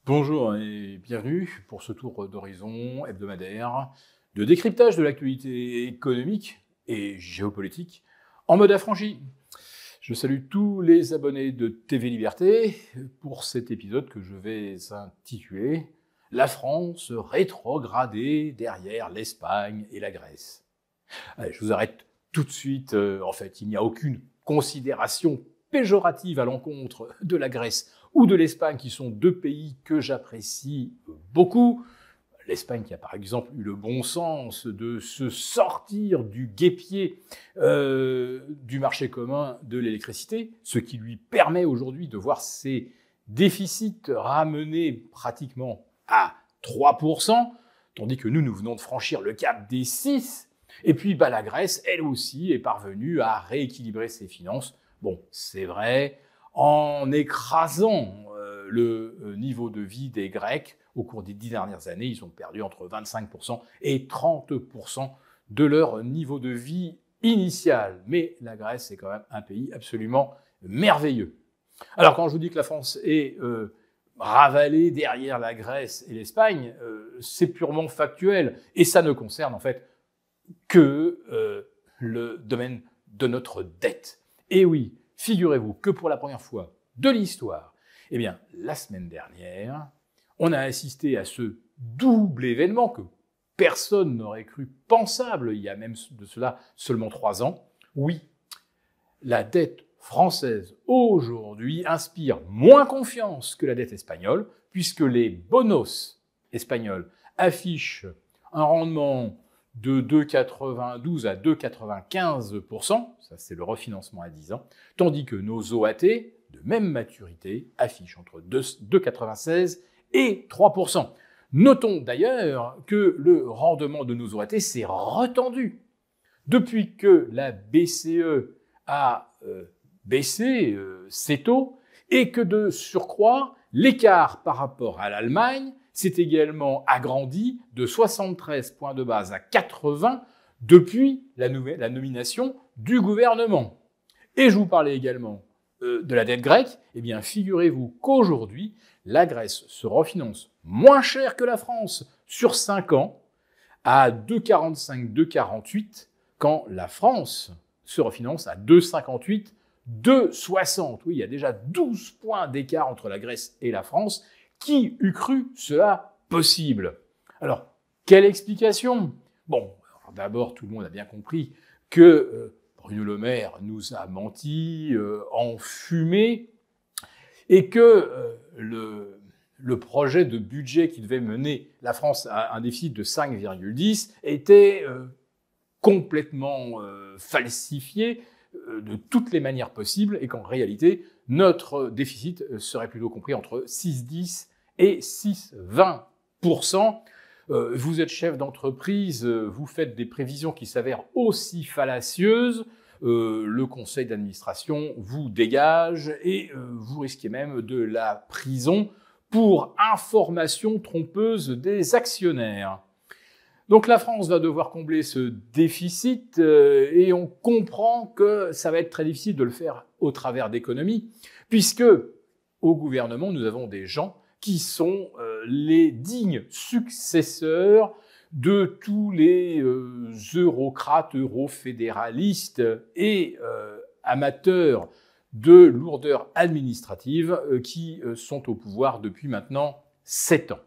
Bonjour et bienvenue pour ce tour d'horizon hebdomadaire de décryptage de l'actualité économique et géopolitique en mode affranchi. Je salue tous les abonnés de TV Liberté pour cet épisode que je vais intituler « La France rétrogradée derrière l'Espagne et la Grèce ». Allez, je vous arrête tout de suite. En fait, il n'y a aucune considération péjorative à l'encontre de la Grèce ou de l'Espagne, qui sont deux pays que j'apprécie beaucoup. L'Espagne qui a par exemple eu le bon sens de se sortir du guêpier du marché commun de l'électricité, ce qui lui permet aujourd'hui de voir ses déficits ramenés pratiquement à 3%, tandis que nous venons de franchir le cap des 6%. Et puis la Grèce, elle aussi, est parvenue à rééquilibrer ses finances. Bon, c'est vrai, en écrasant le niveau de vie des Grecs. Au cours des 10 dernières années, ils ont perdu entre 25% et 30% de leur niveau de vie initial. Mais la Grèce est quand même un pays absolument merveilleux. Alors quand je vous dis que la France est ravalée derrière la Grèce et l'Espagne, c'est purement factuel. Et ça ne concerne en fait que le domaine de notre dette. Et oui, figurez-vous que pour la première fois de l'histoire, eh bien, la semaine dernière, on a assisté à ce double événement que personne n'aurait cru pensable il y a même de cela seulement 3 ans. Oui, la dette française aujourd'hui inspire moins confiance que la dette espagnole, puisque les bonos espagnols affichent un rendement de 2,92 à 2,95%, ça c'est le refinancement à 10 ans, tandis que nos OAT, de même maturité, affichent entre 2,96 et 3%. Notons d'ailleurs que le rendement de nos OAT s'est retendu depuis que la BCE a baissé ses taux et que de surcroît, l'écart par rapport à l'Allemagne s'est également agrandi de 73 points de base à 80 depuis la nomination du gouvernement. Et je vous parlais également de la dette grecque. Eh bien, figurez-vous qu'aujourd'hui, la Grèce se refinance moins cher que la France sur 5 ans à 2,45, 2,48, quand la France se refinance à 2,58, 2,60. Oui, il y a déjà 12 points d'écart entre la Grèce et la France. Qui eût cru cela possible? Alors, quelle explication? Bon, d'abord, tout le monde a bien compris que Bruno Le Maire nous a menti, enfumé, et que le projet de budget qui devait mener la France à un déficit de 5,10 était complètement falsifié de toutes les manières possibles, et qu'en réalité, notre déficit serait plutôt compris entre 6,10 et 6,20%. Vous êtes chef d'entreprise, vous faites des prévisions qui s'avèrent aussi fallacieuses, le conseil d'administration vous dégage et vous risquez même de la prison pour information trompeuse des actionnaires. Donc la France va devoir combler ce déficit et on comprend que ça va être très difficile de le faire au travers d'économies, puisque au gouvernement, nous avons des gens qui sont les dignes successeurs de tous les eurocrates, eurofédéralistes et amateurs de lourdeur administrative qui sont au pouvoir depuis maintenant 7 ans.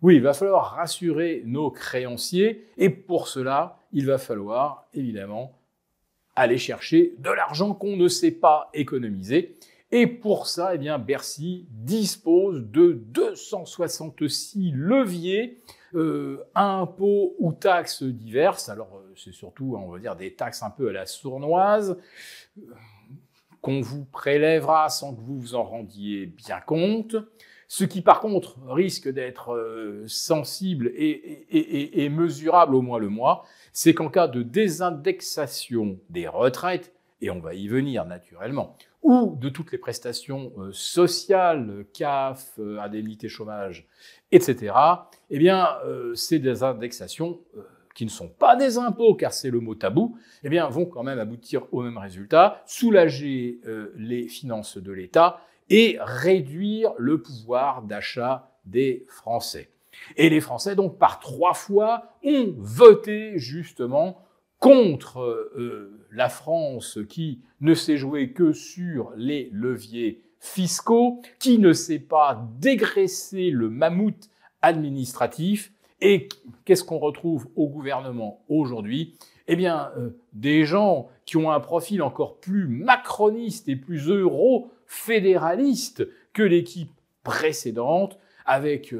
Oui, il va falloir rassurer nos créanciers et pour cela, il va falloir évidemment aller chercher de l'argent qu'on ne sait pas économiser. Et pour ça, eh bien, Bercy dispose de 266 leviers, impôts ou taxes diverses. Alors, c'est surtout, on va dire, des taxes un peu à la sournoise, qu'on vous prélèvera sans que vous vous en rendiez bien compte. Ce qui, par contre, risque d'être sensible et mesurable au moins le mois, c'est qu'en cas de désindexation des retraites, et on va y venir naturellement, ou de toutes les prestations sociales, CAF, indemnité chômage, etc., eh bien, ces désindexations, qui ne sont pas des impôts, car c'est le mot tabou, eh bien, vont quand même aboutir au même résultat, soulager les finances de l'État et réduire le pouvoir d'achat des Français. Et les Français, donc, par 3 fois, ont voté justement contre la France qui ne s'est jouée que sur les leviers fiscaux, qui ne sait pas dégraisser le mammouth administratif. Et qu'est-ce qu'on retrouve au gouvernement aujourd'hui? Eh bien, des gens qui ont un profil encore plus macroniste et plus euro-fédéraliste que l'équipe précédente, avec,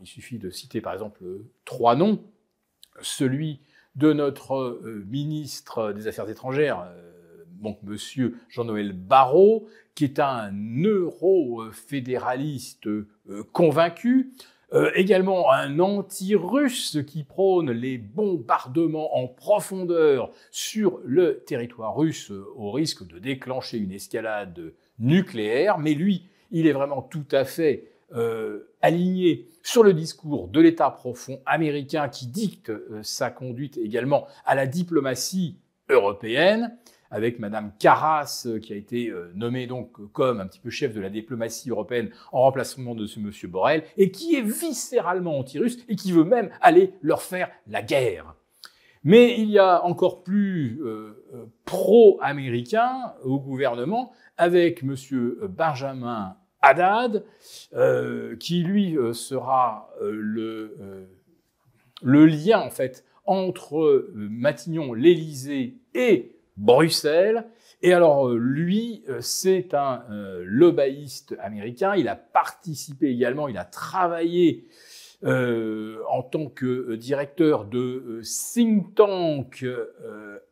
il suffit de citer par exemple 3 noms, celui de notre ministre des Affaires étrangères, donc monsieur Jean-Noël Barrot, qui est un euro-fédéraliste convaincu, également un anti-russe qui prône les bombardements en profondeur sur le territoire russe au risque de déclencher une escalade nucléaire, mais lui, il est vraiment tout à fait aligné sur le discours de l'État profond américain qui dicte sa conduite également à la diplomatie européenne, avec Madame Karas qui a été nommée donc comme un petit peu chef de la diplomatie européenne en remplacement de ce monsieur Borrell, et qui est viscéralement anti-russe et qui veut même aller leur faire la guerre. Mais il y a encore plus pro-américain au gouvernement, avec monsieur Benjamin Haddad, qui lui sera le lien en fait entre Matignon, l'Élysée et Bruxelles. Et alors lui, c'est un lobbyiste américain. Il a participé également, il a travaillé en tant que directeur de think tank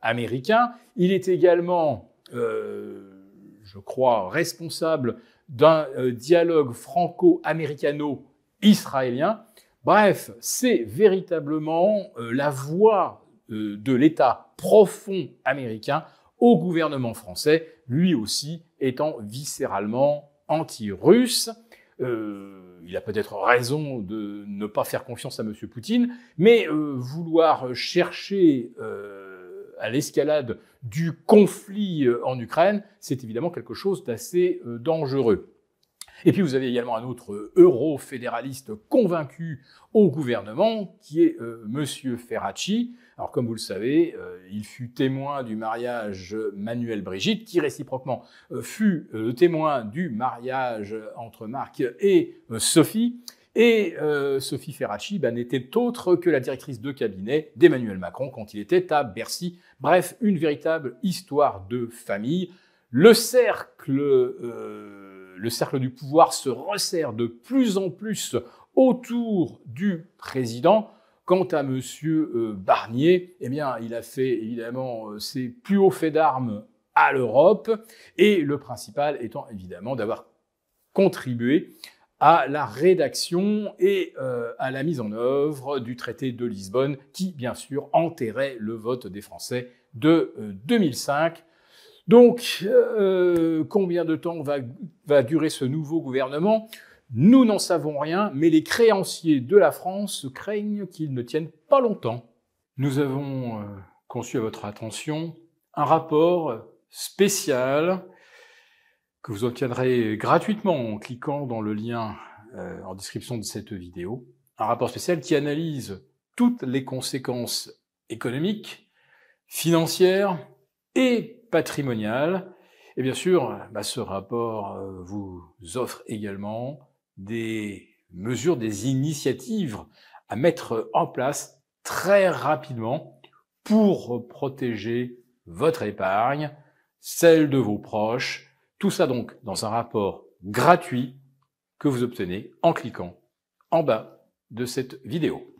américain. Il est également, je crois, responsable d'un dialogue franco-américano-israélien. Bref, c'est véritablement la voix de l'État profond américain au gouvernement français, lui aussi étant viscéralement anti-russe. Il a peut-être raison de ne pas faire confiance à M. Poutine, mais vouloir chercher à l'escalade du conflit en Ukraine, c'est évidemment quelque chose d'assez dangereux. Et puis vous avez également un autre euro-fédéraliste convaincu au gouvernement, qui est Monsieur Ferracci. Alors comme vous le savez, il fut témoin du mariage Manuel-Brigitte, qui réciproquement fut le témoin du mariage entre Marc et Sophie. Et Sophie Ferracci n'était autre que la directrice de cabinet d'Emmanuel Macron quand il était à Bercy. Bref, une véritable histoire de famille. Le cercle du pouvoir se resserre de plus en plus autour du président. Quant à monsieur Barnier, eh bien, il a fait évidemment ses plus hauts faits d'armes à l'Europe, et le principal étant évidemment d'avoir contribué à la rédaction et à la mise en œuvre du traité de Lisbonne, qui, bien sûr, enterrait le vote des Français de 2005. Donc, combien de temps va durer ce nouveau gouvernement ? Nous n'en savons rien, mais les créanciers de la France craignent qu'ils ne tiennent pas longtemps. Nous avons conçu à votre attention un rapport spécial que vous obtiendrez gratuitement en cliquant dans le lien en description de cette vidéo. Un rapport spécial qui analyse toutes les conséquences économiques, financières et patrimoniales. Et bien sûr, ce rapport vous offre également des mesures, des initiatives à mettre en place très rapidement pour protéger votre épargne, celle de vos proches. Tout ça donc dans un rapport gratuit que vous obtenez en cliquant en bas de cette vidéo.